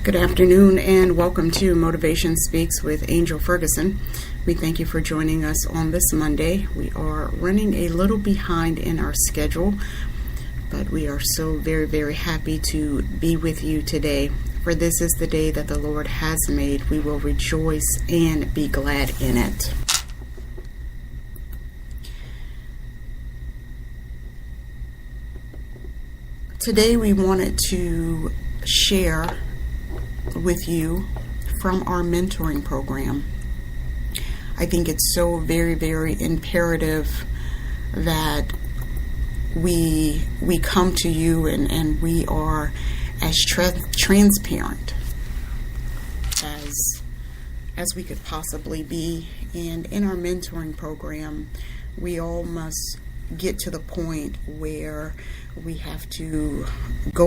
Good afternoon and welcome to Motivation Speaks with Angel Ferguson. We thank you for joining us on this Monday. We are running a little behind in our schedule, but we are so very happy to be with you today. For this is the day that the Lord has made. We will rejoice and be glad in it. Today we wanted to share with you from our mentoring program. I think it's so very imperative that we come to you and we are as transparent as we could possibly be. And in our mentoring program, we all must get to the point where we have to go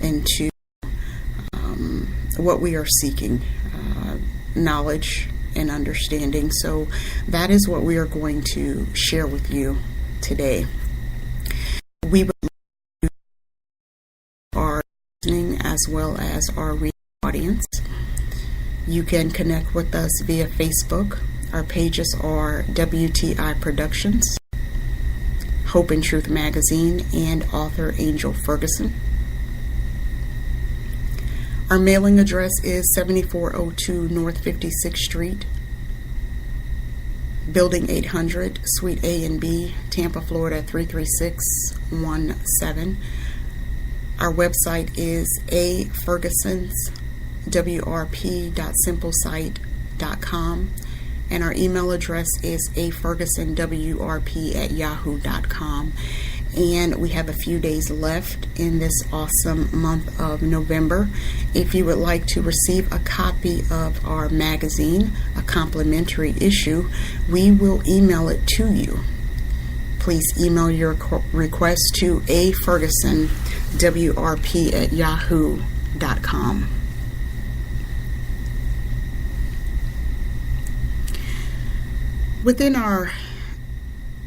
into what we are seeking, knowledge and understanding. So that is what we are going to share with you today. We would like to our listening as well as our reading audience. You can connect with us via Facebook. Our pages are WTI Productions, Hope and Truth Magazine, and author Angel Ferguson. Our mailing address is 7402 North 56th Street, Building 800, Suite A and B, Tampa, Florida 33617. Our website is afergusonswrp.simplesite.com, and our email address is afergusonwrp@yahoo.com. And we have a few days left in this awesome month of November. If you would like to receive a copy of our magazine, a complimentary issue, we will email it to you. Please email your request to afergusonwrp@yahoo.com. Within our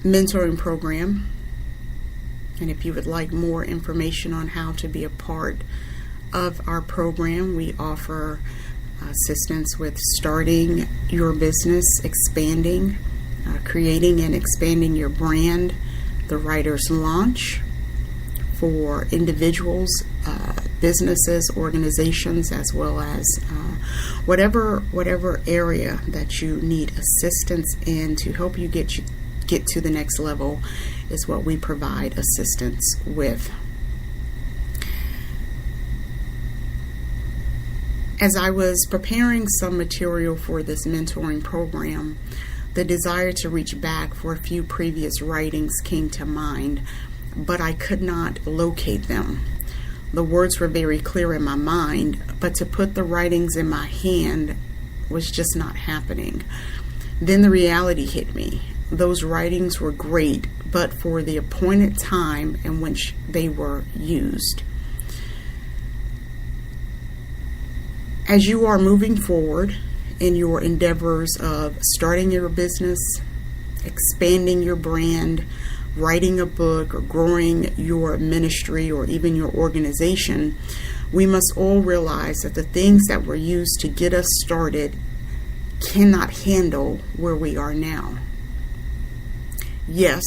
mentoring program, and if you would like more information on how to be a part of our program, we offer assistance with starting your business, expanding, creating and expanding your brand, the writer's launch for individuals, businesses, organizations, as well as whatever area that you need assistance in to help you get to the next level is what we provide assistance with. As I was preparing some material for this mentoring program, the desire to reach back for a few previous writings came to mind, but I could not locate them. The words were very clear in my mind, but to put the writings in my hand was just not happening. Then the reality hit me. Those writings were great, but for the appointed time in which they were used. As you are moving forward in your endeavors of starting your business, expanding your brand, writing a book, or growing your ministry, or even your organization, we must all realize that the things that were used to get us started cannot handle where we are now. Yes,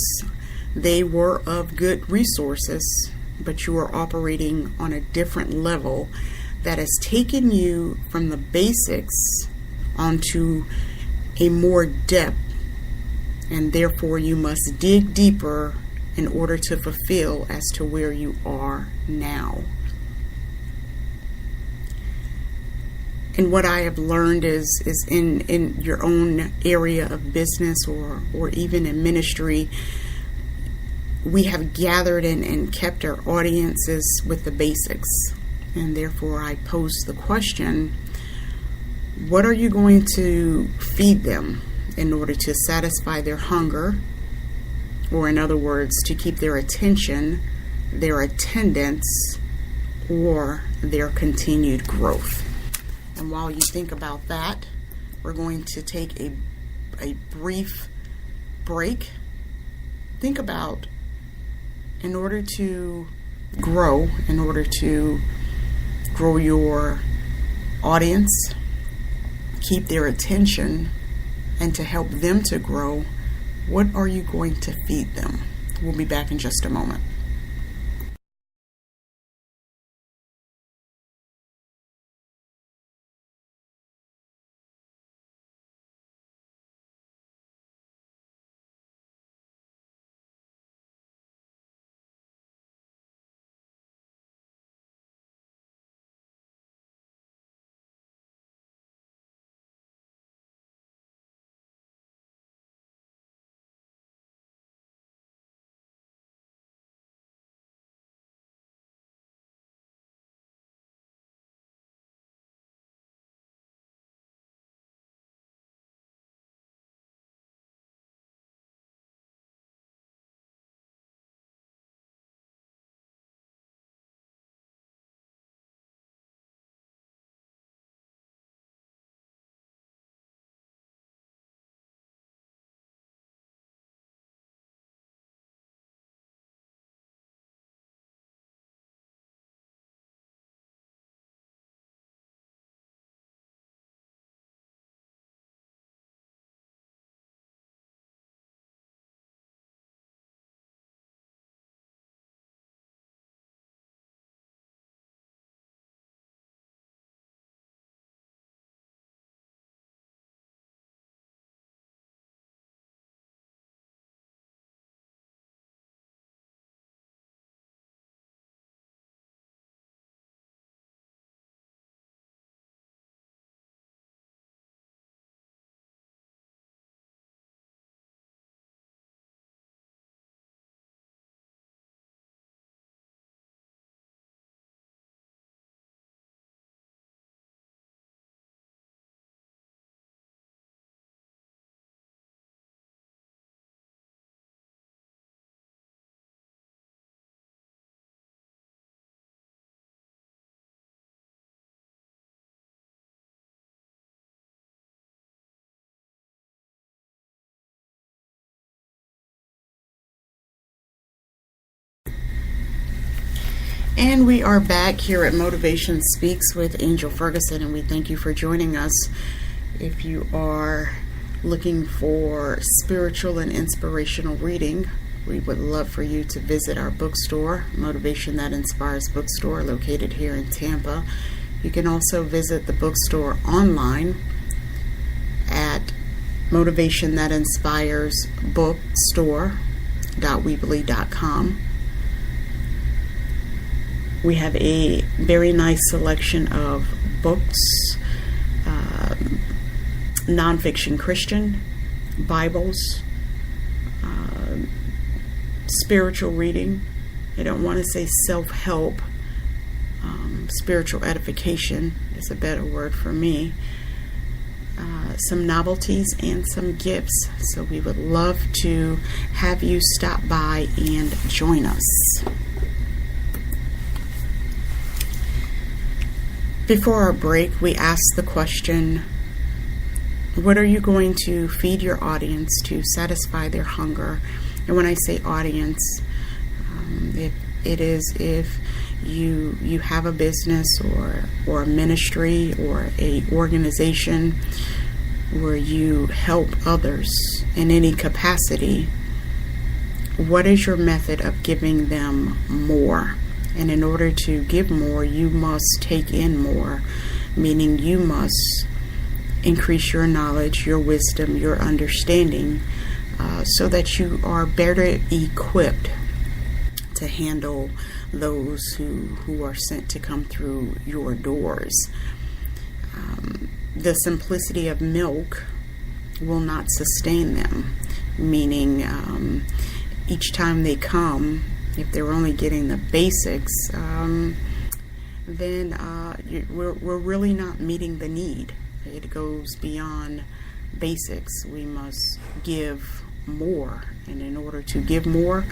they were of good resources, but you are operating on a different level that has taken you from the basics onto a more depth, and therefore you must dig deeper in order to fulfill as to where you are now. And what I have learned is in your own area of business or even in ministry, we have gathered and kept our audiences with the basics. And therefore I pose the question, what are you going to feed them in order to satisfy their hunger? Or in other words, to keep their attention, their attendance, or their continued growth. And while you think about that, we're going to take a brief break. Think about, in order to grow, in order to grow your audience, keep their attention, and to help them to grow, what are you going to feed them? We'll be back in just a moment. And we are back here at Motivation Speaks with Angel Ferguson, and we thank you for joining us. If you are looking for spiritual and inspirational reading, we would love for you to visit our bookstore, Motivation That Inspires Bookstore, located here in Tampa. You can also visit the bookstore online at motivationthatinspiresbookstore.weebly.com. We have a very nice selection of books, nonfiction Christian, Bibles, spiritual reading. I don't want to say self-help. Spiritual edification is a better word for me. Some novelties and some gifts. So we would love to have you stop by and join us. Before our break, we asked the question, what are you going to feed your audience to satisfy their hunger? And when I say audience, if you have a business or a ministry or a organization where you help others in any capacity, what is your method of giving them more? And in order to give more, you must take in more, meaning you must increase your knowledge, your wisdom, your understanding, so that you are better equipped to handle those who are sent to come through your doors. The simplicity of milk will not sustain them, meaning each time they come, if they're only getting the basics, then we're really not meeting the need. It goes beyond basics. We must give more, and in order to give more,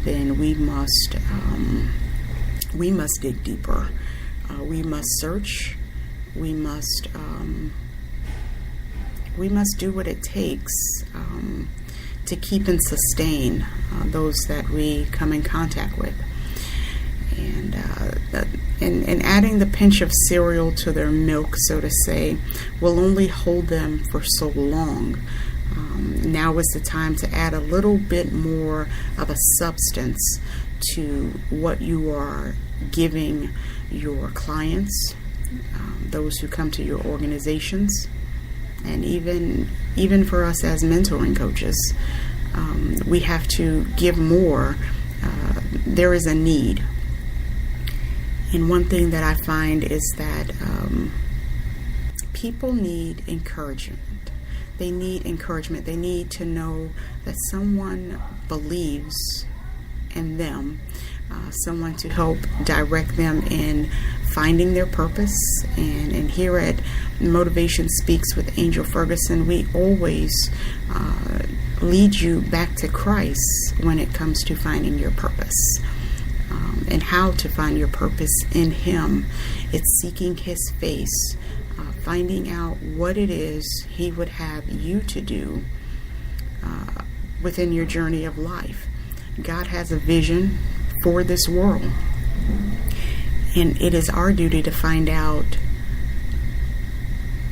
then we must dig deeper. We must search. We must do what it takes to keep and sustain those that we come in contact with. and and adding the pinch of cereal to their milk, so to say, will only hold them for so long. Now is the time to add a little bit more of a substance to what you are giving your clients, those who come to your organizations, and even for us as mentoring coaches. We have to give more. There is a need. And one thing that I find is that people need encouragement. They need encouragement. They need to know that someone believes in them, someone to help direct them in finding their purpose. And here at Motivation Speaks with Angel Ferguson, we always lead you back to Christ when it comes to finding your purpose, and how to find your purpose in Him. It's seeking His face, finding out what it is He would have you to do within your journey of life. God has a vision for this world, and it is our duty to find out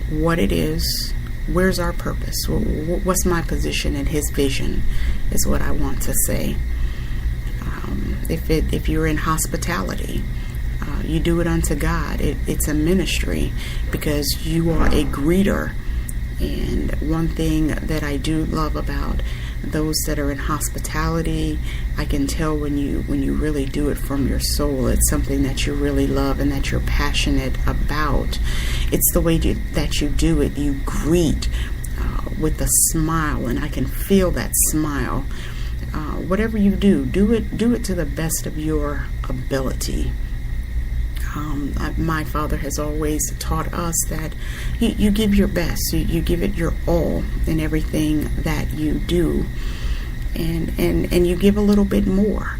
what it is. Where's our purpose? What's my position in His vision is what I want to say. If you're in hospitality, you do it unto God. It's a ministry because you are a greeter. And one thing that I do love about those that are in hospitality, I can tell when you really do it from your soul. It's something that you really love and that you're passionate about. It's the way that you do it. You greet with a smile, and I can feel that smile. Whatever you do it to the best of your ability. My father has always taught us that you give your best, you give it your all in everything that you do, and you give a little bit more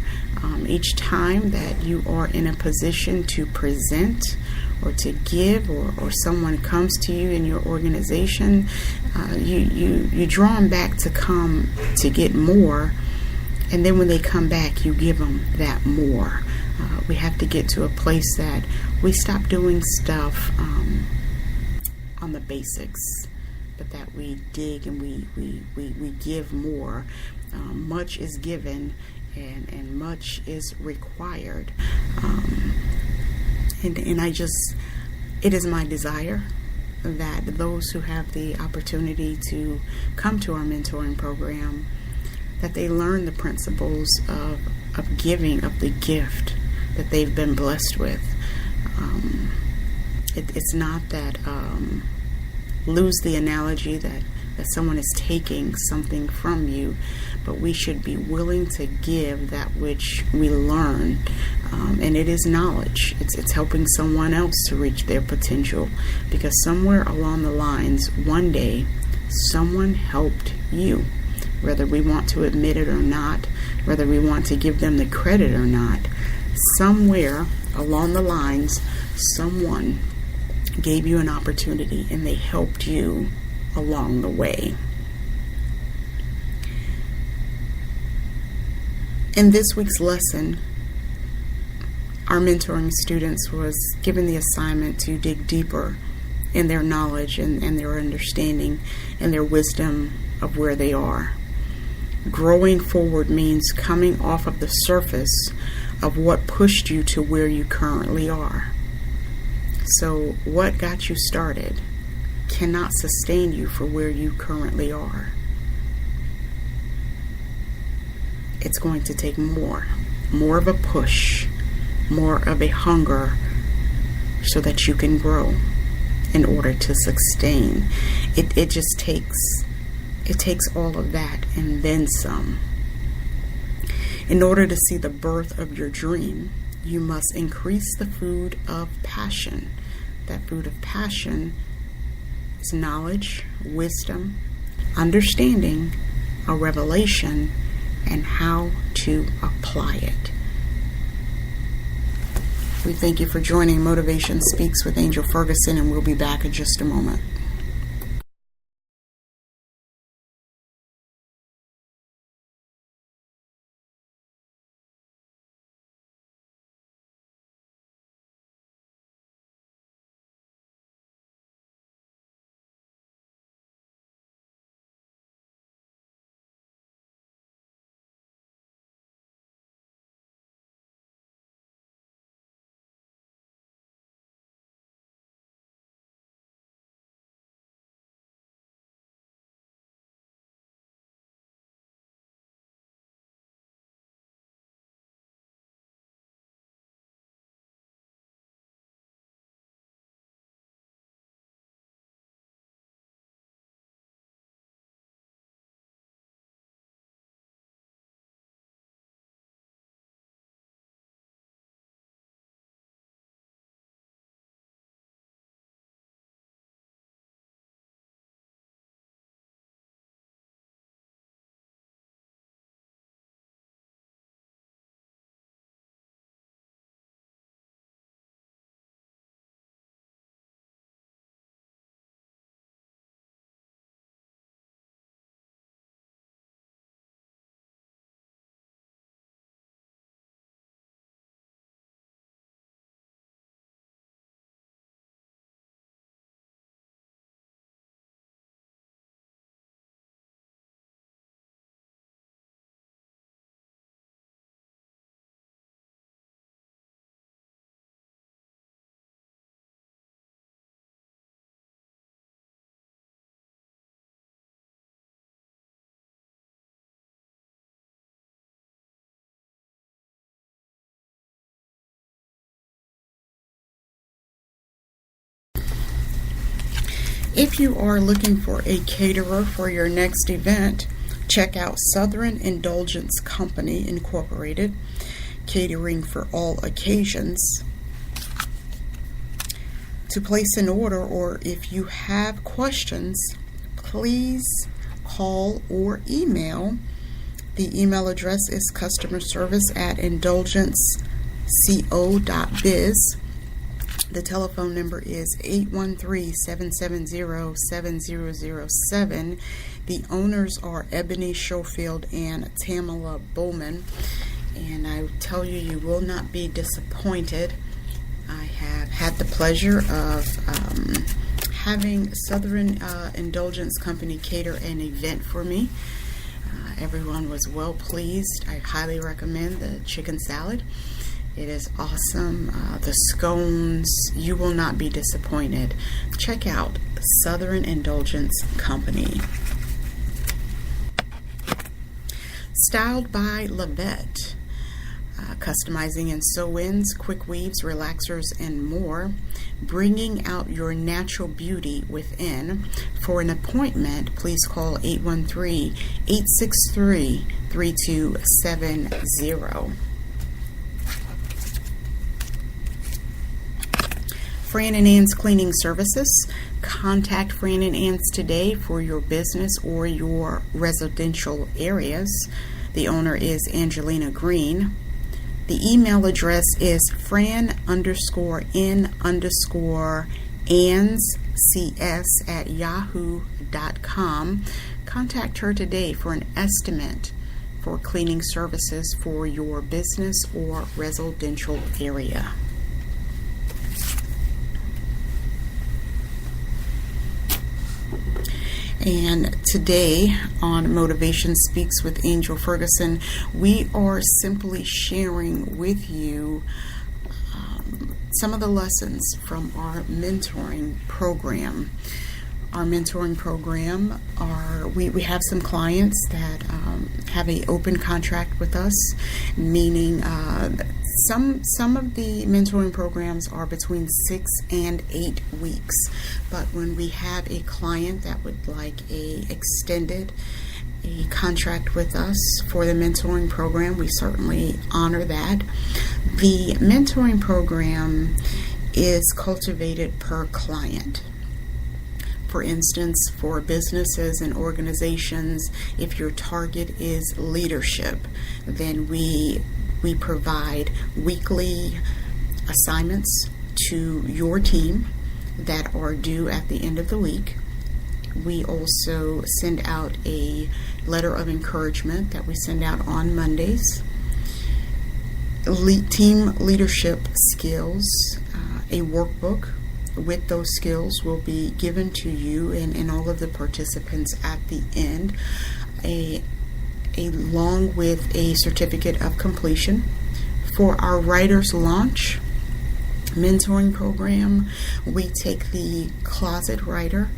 each time that you are in a position to present or to give, or someone comes to you in your organization. You draw them back to come to get more, and then when they come back, you give them that more. We have to get to a place that we stop doing stuff on the basics, but that we dig and we give more. Much is given and much is required. And it is my desire that those who have the opportunity to come to our mentoring program, that they learn the principles of giving, of the gift that they've been blessed with. It's not that, lose the analogy that someone is taking something from you, but we should be willing to give that which we learn, and it is knowledge. It's helping someone else to reach their potential, because somewhere along the lines, one day, someone helped you. Whether we want to admit it or not, whether we want to give them the credit or not, somewhere along the lines, someone gave you an opportunity and they helped you along the way. In this week's lesson, our mentoring students was given the assignment to dig deeper in their knowledge and their understanding and their wisdom of where they are. Growing forward means coming off of the surface of what pushed you to where you currently are. So what got you started cannot sustain you for where you currently are. It's going to take more of a push, more of a hunger, so that you can grow in order to sustain. It just takes all of that and then some. In order to see the birth of your dream, you must increase the food of passion. That food of passion is knowledge, wisdom, understanding, a revelation, and how to apply it. We thank you for joining Motivation Speaks with Angel Ferguson, and we'll be back in just a moment. If you are looking for a caterer for your next event, check out Southern Indulgence Company Incorporated, catering for all occasions. To place an order, or if you have questions, please call or email. The email address is customerservice@indulgenceco.biz. The telephone number is 813-770-7007. The owners are Ebony Schofield and Tamala Bowman. And I tell you, you will not be disappointed. I have had the pleasure of having Southern Indulgence Company cater an event for me. Everyone was well pleased. I highly recommend the chicken salad. It is awesome. The scones, you will not be disappointed. Check out Southern Indulgence Company. Styled by Lavette. Customizing and sew-ins, quick weaves, relaxers, and more. Bringing out your natural beauty within. For an appointment, please call 813-863-3270. Fran and Ann's Cleaning Services. Contact Fran and Ann's today for your business or your residential areas. The owner is Angelina Green. The email address is fran_n_annscs@yahoo.com. Contact her today for an estimate for cleaning services for your business or residential area. And today on Motivation Speaks with Angel Ferguson, we are simply sharing with you some of the lessons from our mentoring program. Our mentoring program we have some clients that have an open contract with us, meaning some of the mentoring programs are between 6 and 8 weeks. But when we have a client that would like a contract with us for the mentoring program, we certainly honor that. The mentoring program is cultivated per client. For instance, for businesses and organizations, if your target is leadership, then we provide weekly assignments to your team that are due at the end of the week. We also send out a letter of encouragement that we send out on Mondays. Team leadership skills, a workbook with those skills will be given to you and all of the participants at the end, along with a certificate of completion. For our Writers Launch mentoring program, we take the closet writer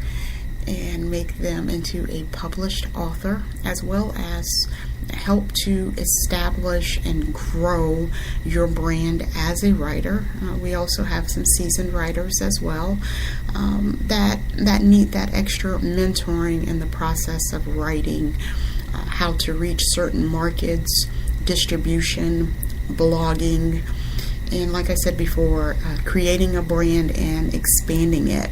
and make them into a published author, as well as help to establish and grow your brand as a writer. We also have some seasoned writers as well that need that extra mentoring in the process of writing, how to reach certain markets, distribution, blogging, and like I said before, creating a brand and expanding it.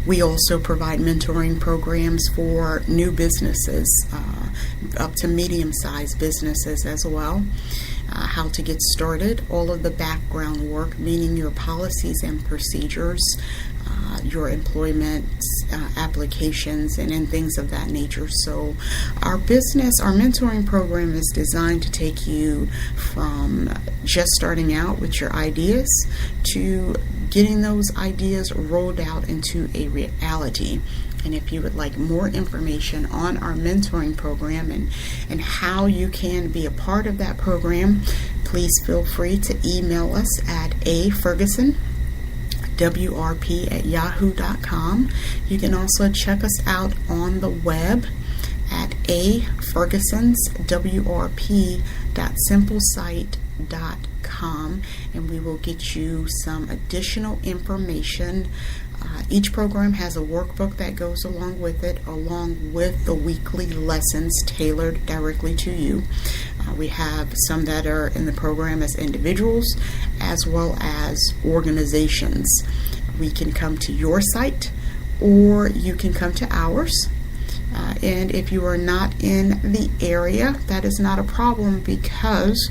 We also provide mentoring programs for new businesses, up to medium-sized businesses as well. How to get started, all of the background work, meaning your policies and procedures, your employment applications, and things of that nature. So our mentoring program is designed to take you from just starting out with your ideas to getting those ideas rolled out into a reality. And if you would like more information on our mentoring program and how you can be a part of that program, please feel free to email us at afergusonwrp@yahoo.com. You can also check us out on the web at afergusonswrp.simplesite.com, and we will get you some additional information Each program has a workbook that goes along with it, along with the weekly lessons tailored directly to you. We have some that are in the program as individuals as well as organizations. We can come to your site or you can come to ours. And if you are not in the area, that is not a problem, because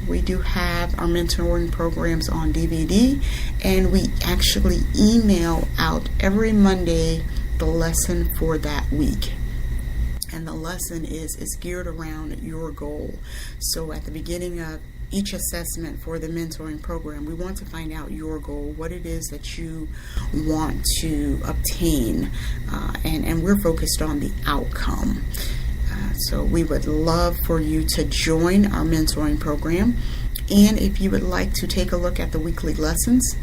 we do have our mentoring programs on DVD, and we actually email out every Monday the lesson for that week. And the lesson is geared around your goal. So at the beginning of each assessment for the mentoring program, we want to find out your goal, what it is that you want to obtain, and we're focused on the outcome. So we would love for you to join our mentoring program. And if you would like to take a look at the weekly lessons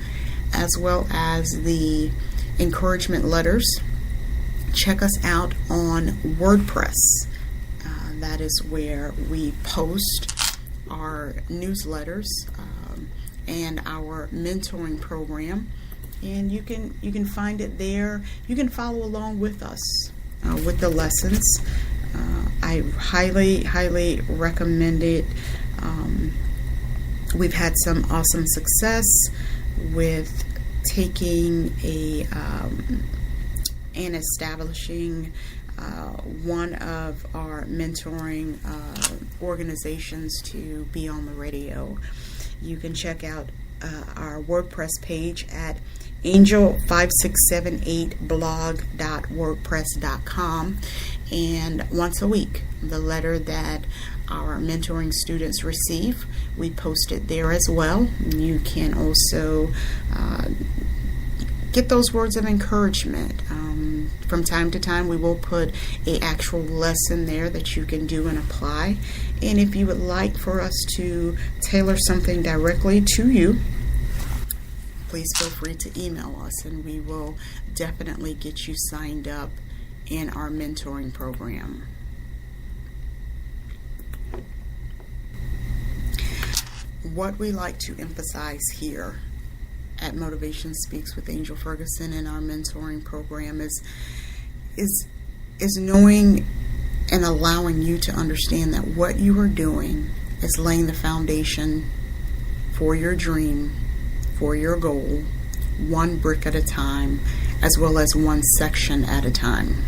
as well as the encouragement letters, check us out on WordPress. That is where we post our newsletters and our mentoring program, and you can find it there. You can follow along with us with the lessons. I highly recommend it. We've had some awesome success with taking and establishing one of our mentoring organizations to be on the radio. You can check out our WordPress page at angel5678blog.wordpress.com, and once a week the letter that our mentoring students receive, we post it there as well. You can also get those words of encouragement. From time to time we will put an actual lesson there that you can do and apply. And if you would like for us to tailor something directly to you, please feel free to email us, and we will definitely get you signed up in our mentoring program. What we like to emphasize here at Motivation Speaks with Angel Ferguson in our mentoring program is knowing and allowing you to understand that what you are doing is laying the foundation for your dream, for your goal, one brick at a time, as well as one section at a time.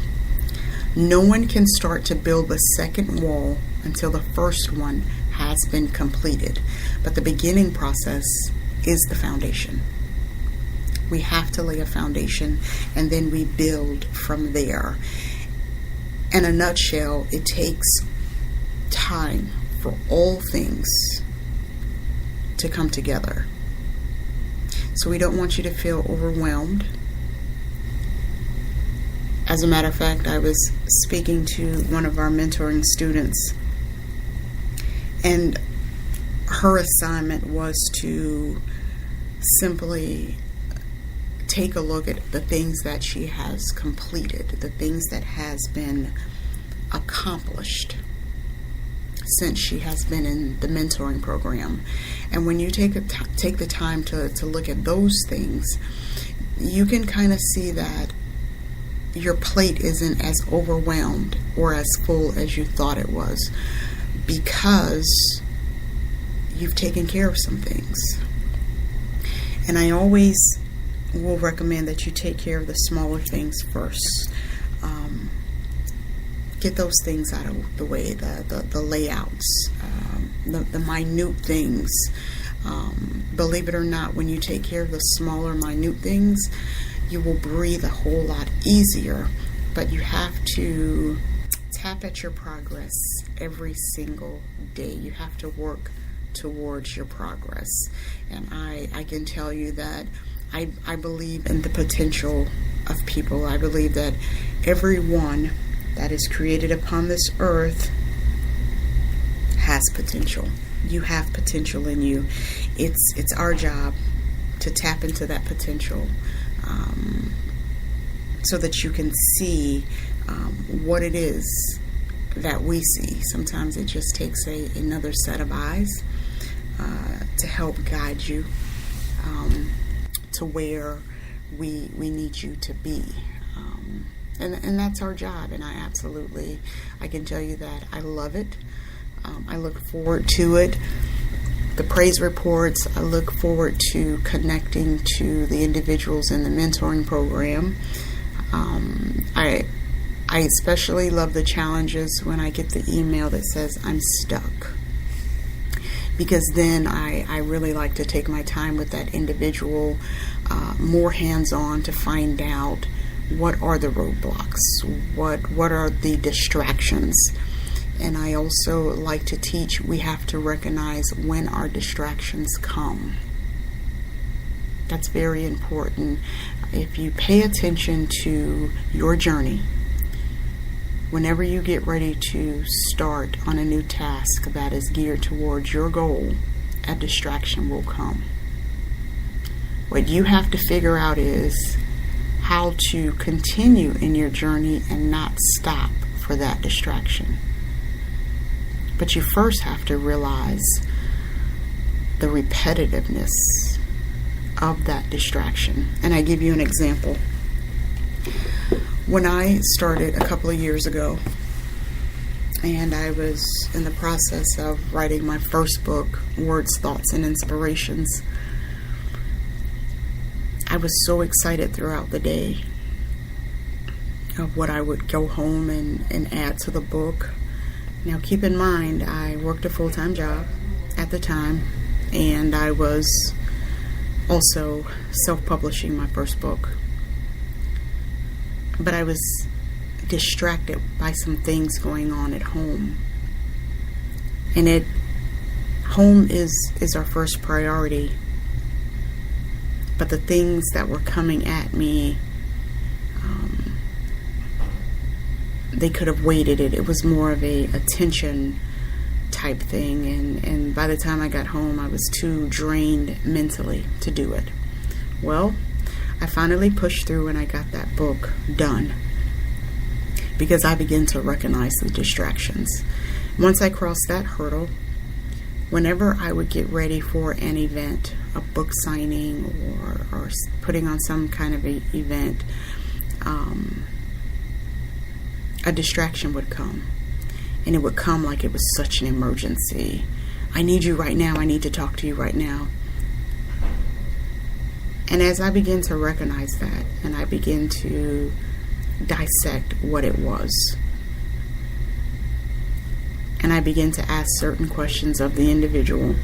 No one can start to build the second wall until the first one has been completed. But the beginning process is the foundation. We have to lay a foundation, and then we build from there. In a nutshell, it takes time for all things to come together. So we don't want you to feel overwhelmed. As a matter of fact, I was speaking to one of our mentoring students, and her assignment was to simply take a look at the things that she has completed, the things that has been accomplished since she has been in the mentoring program. And when you take the time to look at those things, you can kind of see that your plate isn't as overwhelmed or as full as you thought it was, because you've taken care of some things. And I always will recommend that you take care of the smaller things first. Get those things out of the way, the layouts, the minute things. Believe it or not, when you take care of the smaller, minute things, you will breathe a whole lot easier. But you have to tap at your progress every single day. You have to work towards your progress. And I can tell you that I believe in the potential of people. I believe that everyone that is created upon this earth has potential. You have potential in you. It's our job to tap into that potential, so that you can see what it is that we see. Sometimes it just takes another set of eyes to help guide you to where we need you to be. And that's our job, and I can tell you that I love it. I look forward to it. The praise reports, I look forward to connecting to the individuals in the mentoring program. I especially love the challenges when I get the email that says I'm stuck, because then I really like to take my time with that individual, more hands-on, to find out what are the roadblocks, what are the distractions. And I also like to teach, we have to recognize when our distractions come. That's very important. If you pay attention to your journey, whenever you get ready to start on a new task that is geared towards your goal, a distraction will come. What you have to figure out is how to continue in your journey and not stop for that distraction. But you first have to realize the repetitiveness of that distraction. And I give you an example. When I started a couple of years ago, and I was in the process of writing my first book, Words, Thoughts, and Inspirations, I was so excited throughout the day of what I would go home and add to the book. Now, keep in mind, I worked a full-time job at the time, and I was also self-publishing my first book. But I was distracted by some things going on at home. And home is our first priority. But the things that were coming at me, they could have waited it. It was more of a attention type thing. And by the time I got home, I was too drained mentally to do it. Well, I finally pushed through and I got that book done, because I began to recognize the distractions. Once I crossed that hurdle, whenever I would get ready for an event, a book signing or putting on some kind of a event, a distraction would come. And it would come like it was such an emergency. I need you right now. I need to talk to you right now. And as I begin to recognize that, and I begin to dissect what it was, and I begin to ask certain questions of the individual,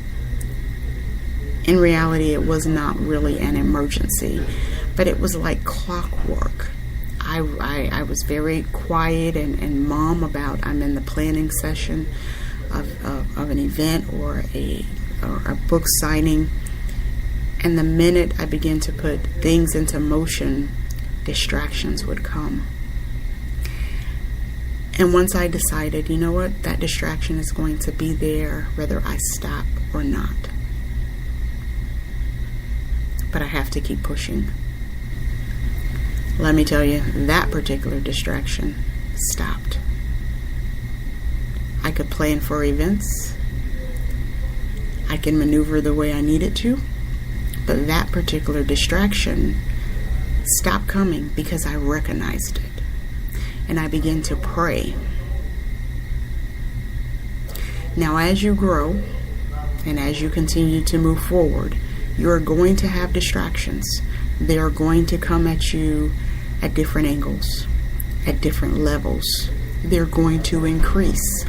in reality, it was not really an emergency, but it was like clockwork. I was very quiet and mum about, I'm in the planning session of an event or a book signing. And the minute I began to put things into motion, distractions would come. And once I decided, you know what, that distraction is going to be there whether I stop or not. But I have to keep pushing. Let me tell you, that particular distraction stopped. I could plan for events. I can maneuver the way I needed to. But that particular distraction stopped coming because I recognized it. And I began to pray. Now, as you grow and as you continue to move forward, you're going to have distractions. They are going to come at you at different angles, at different levels. They're going to increase.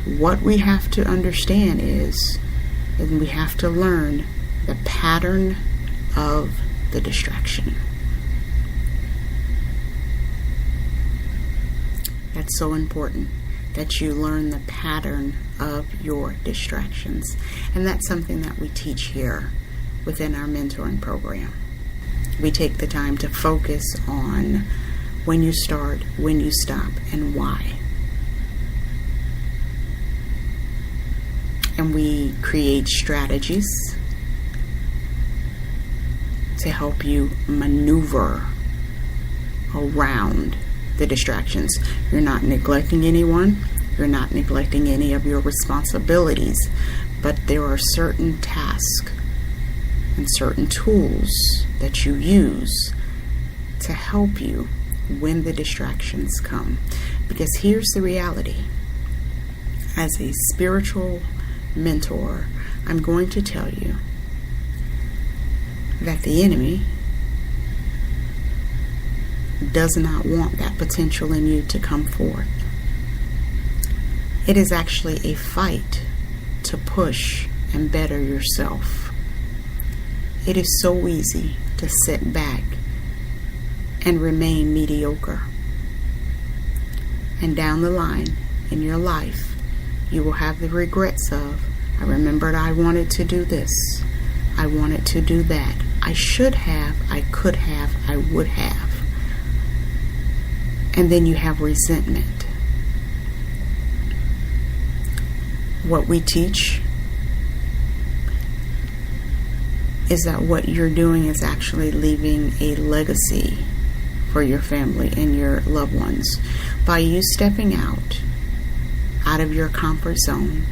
What we have to understand is, and we have to learn the pattern of the distraction. That's so important, that you learn the pattern of your distractions. And that's something that we teach here within our mentoring program. We take the time to focus on when you start, when you stop, and why. And we create strategies to help you maneuver around the distractions. You're not neglecting anyone. You're not neglecting any of your responsibilities. But there are certain tasks and certain tools that you use to help you when the distractions come. Because here's the reality. As a spiritual mentor, I'm going to tell you that the enemy does not want that potential in you to come forth. It is actually a fight to push and better yourself. It is so easy to sit back and remain mediocre. And down the line in your life, you will have the regrets of, I remembered I wanted to do this. I wanted to do that. I should have, I could have, I would have. And then you have resentment. What we teach is that what you're doing is actually leaving a legacy for your family and your loved ones. By you stepping out of your comfort zone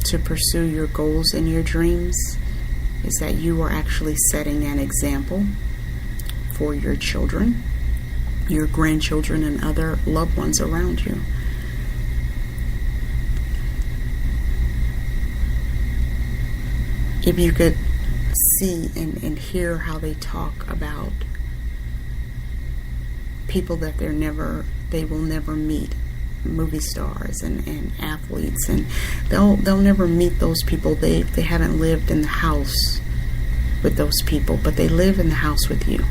to pursue your goals and your dreams, is that you are actually setting an example for your children, your grandchildren, and other loved ones around you. If you could see and hear how they talk about people that they will never meet, movie stars and athletes, and they'll never meet those people. They haven't lived in the house with those people, but they live in the house with you.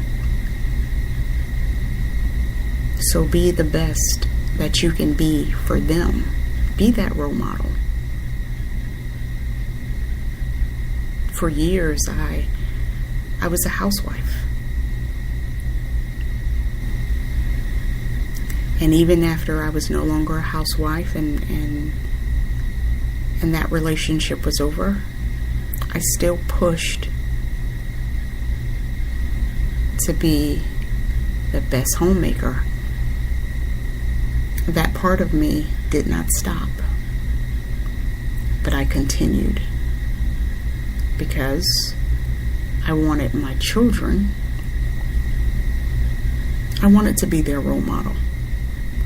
So be the best that you can be for them. Be that role model. For years, I was a housewife. And even after I was no longer a housewife and that relationship was over, I still pushed to be the best homemaker. That part of me did not stop, but I continued because I wanted my children, I wanted to be their role model.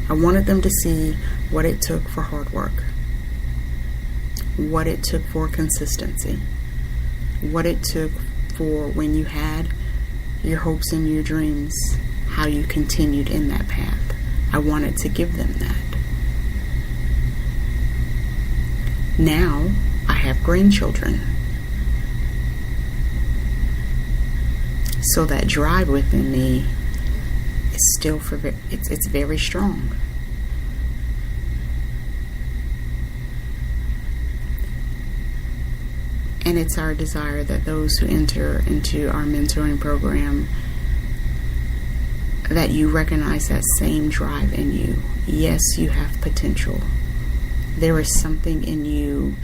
I wanted them to see what it took for hard work, what it took for consistency, what it took for when you had your hopes and your dreams, how you continued in that path. I wanted to give them that. Now I have grandchildren. So that drive within me is still it's very strong. And it's our desire that those who enter into our mentoring program, that you recognize that same drive in you. Yes, you have potential. There is something in you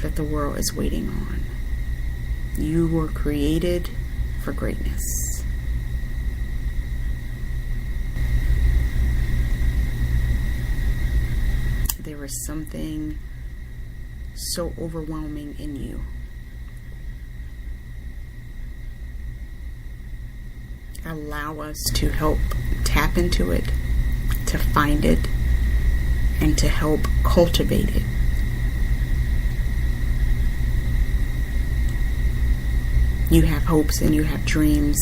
that the world is waiting on. You were created for greatness. There is something so overwhelming in you. Allow us to help tap into it, to find it, and to help cultivate it. You have hopes and you have dreams.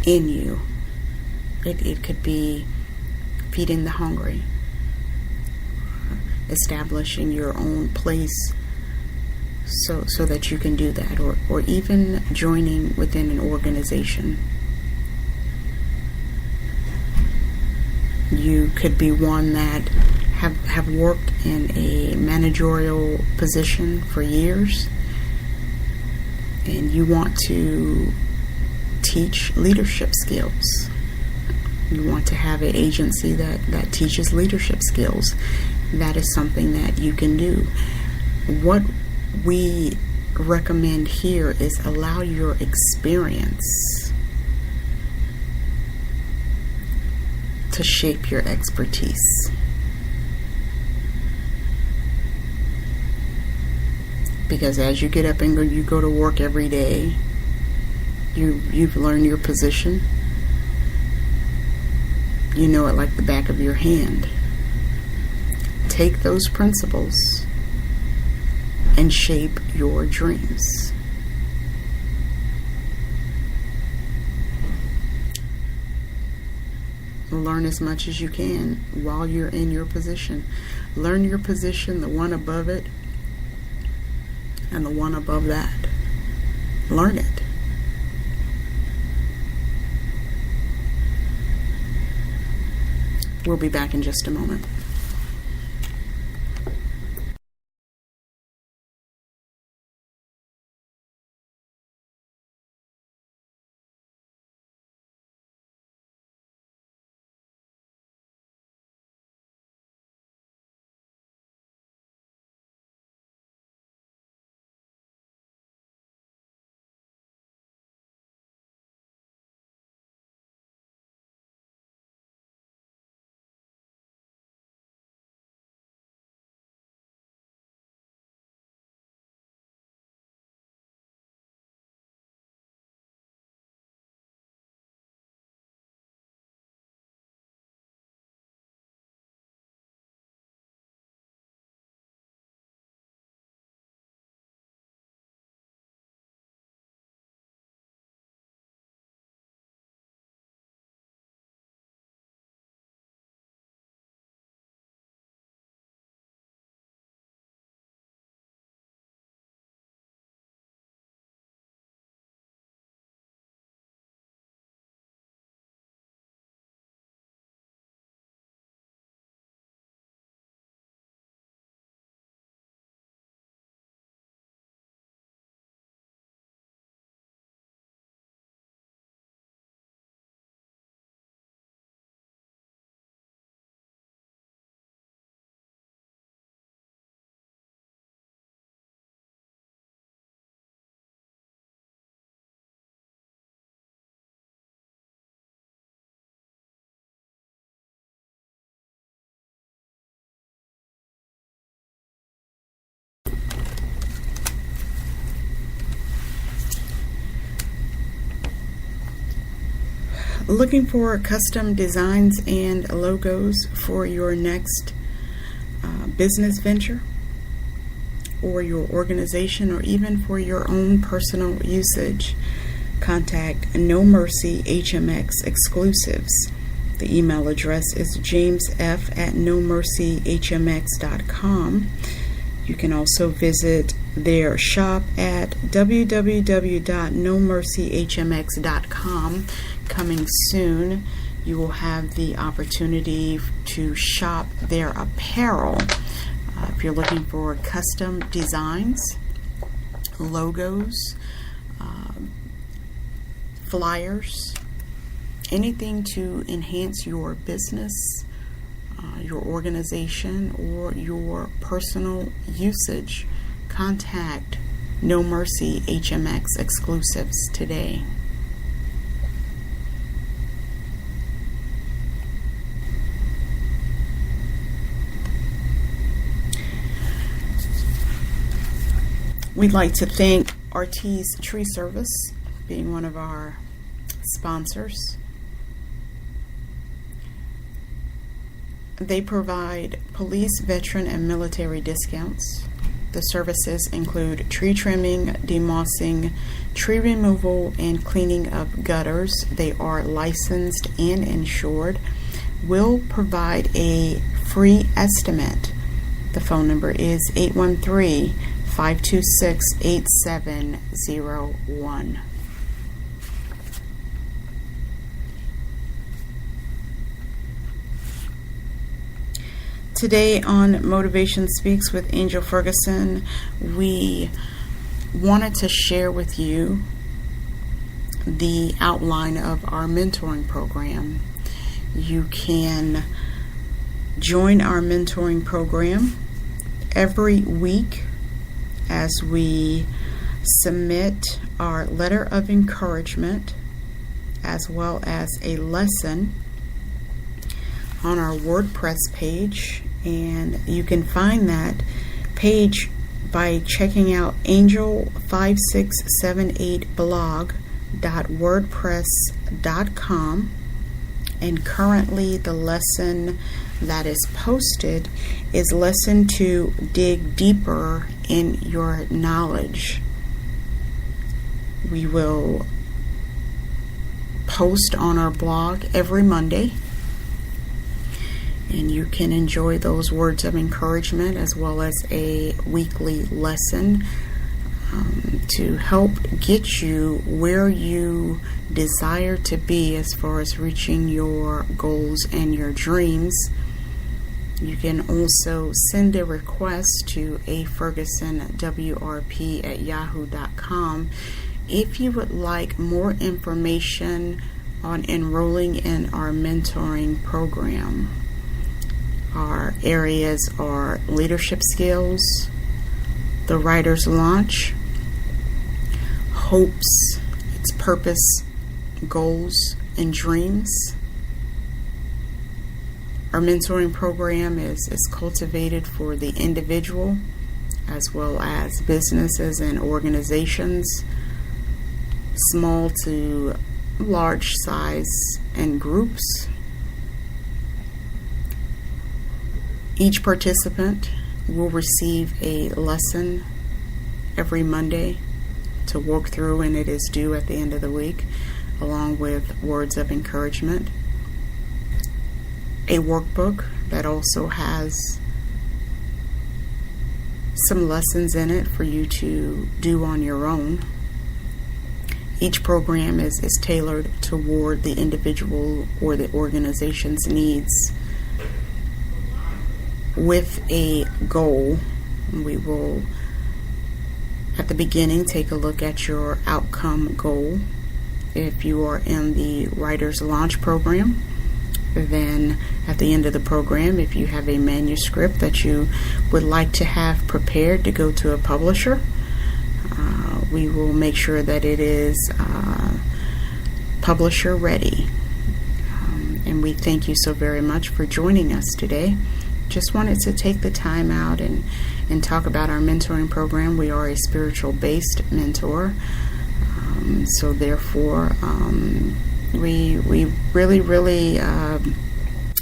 In you. It could be feeding the hungry, establishing your own place so that you can do that, or even joining within an organization. You could be one that have worked in a managerial position for years, and you want to teach leadership skills. You want to have an agency that teaches leadership skills. That is something that you can do. What we recommend here is allow your experience to shape your expertise. Because as you get up and you go to work every day, you've learned your position. You know it like the back of your hand. Take those principles and shape your dreams. Learn as much as you can while you're in your position. Learn your position, the one above it, and the one above that. Learn it. We'll be back in just a moment. Looking for custom designs and logos for your next business venture or your organization, or even for your own personal usage? Contact No Mercy HMX Exclusives. The email address is jamesf@nomercyhmx.com. You can also visit their shop at www.nomercyhmx.com. Coming soon, you will have the opportunity to shop their apparel. If you're looking for custom designs, logos, flyers, anything to enhance your business, your organization, or your personal usage, contact No Mercy HMX Exclusives today. We'd like to thank Ortiz Tree Service, being one of our sponsors. They provide police, veteran, and military discounts. The services include tree trimming, demossing, tree removal, and cleaning of gutters. They are licensed and insured. Will provide a free estimate. The phone number is 813-526-8701. Today on Motivation Speaks with Angel Ferguson, we wanted to share with you the outline of our mentoring program. You can join our mentoring program every week as we submit our letter of encouragement as well as a lesson on our WordPress page, and you can find that page by checking out angel5678blog.wordpress.com. And currently the lesson that is posted is lesson 2, dig deeper in your knowledge. We will post on our blog every Monday, and you can enjoy those words of encouragement as well as a weekly lesson to help get you where you desire to be as far as reaching your goals and your dreams. You can also send a request to afergusonwrp@yahoo.com if you would like more information on enrolling in our mentoring program. Our areas are leadership skills, the writer's launch, hopes, its purpose, goals, and dreams. Our mentoring program is cultivated for the individual as well as businesses and organizations, small to large size and groups. Each participant will receive a lesson every Monday to work through, and it is due at the end of the week, along with words of encouragement. A workbook that also has some lessons in it for you to do on your own. Each program is tailored toward the individual or the organization's needs with a goal. We will, at the beginning, take a look at your outcome goal. If you are in the Writer's Launch program, then at the end of the program, if you have a manuscript that you would like to have prepared to go to a publisher, we will make sure that it is publisher ready. And we thank you so very much for joining us today. Just wanted to take the time out and talk about our mentoring program. We are a spiritual-based mentor. So therefore, we really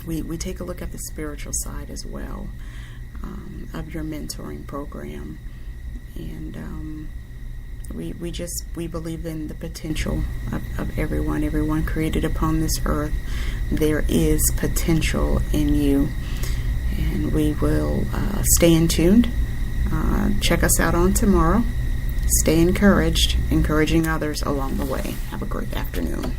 we take a look at the spiritual side as well of your mentoring program, and we believe in the potential of everyone created upon this earth. There is potential in you, and we will stay in tuned. Check us out on tomorrow. Stay encouraged, encouraging others along the way. Have a great afternoon.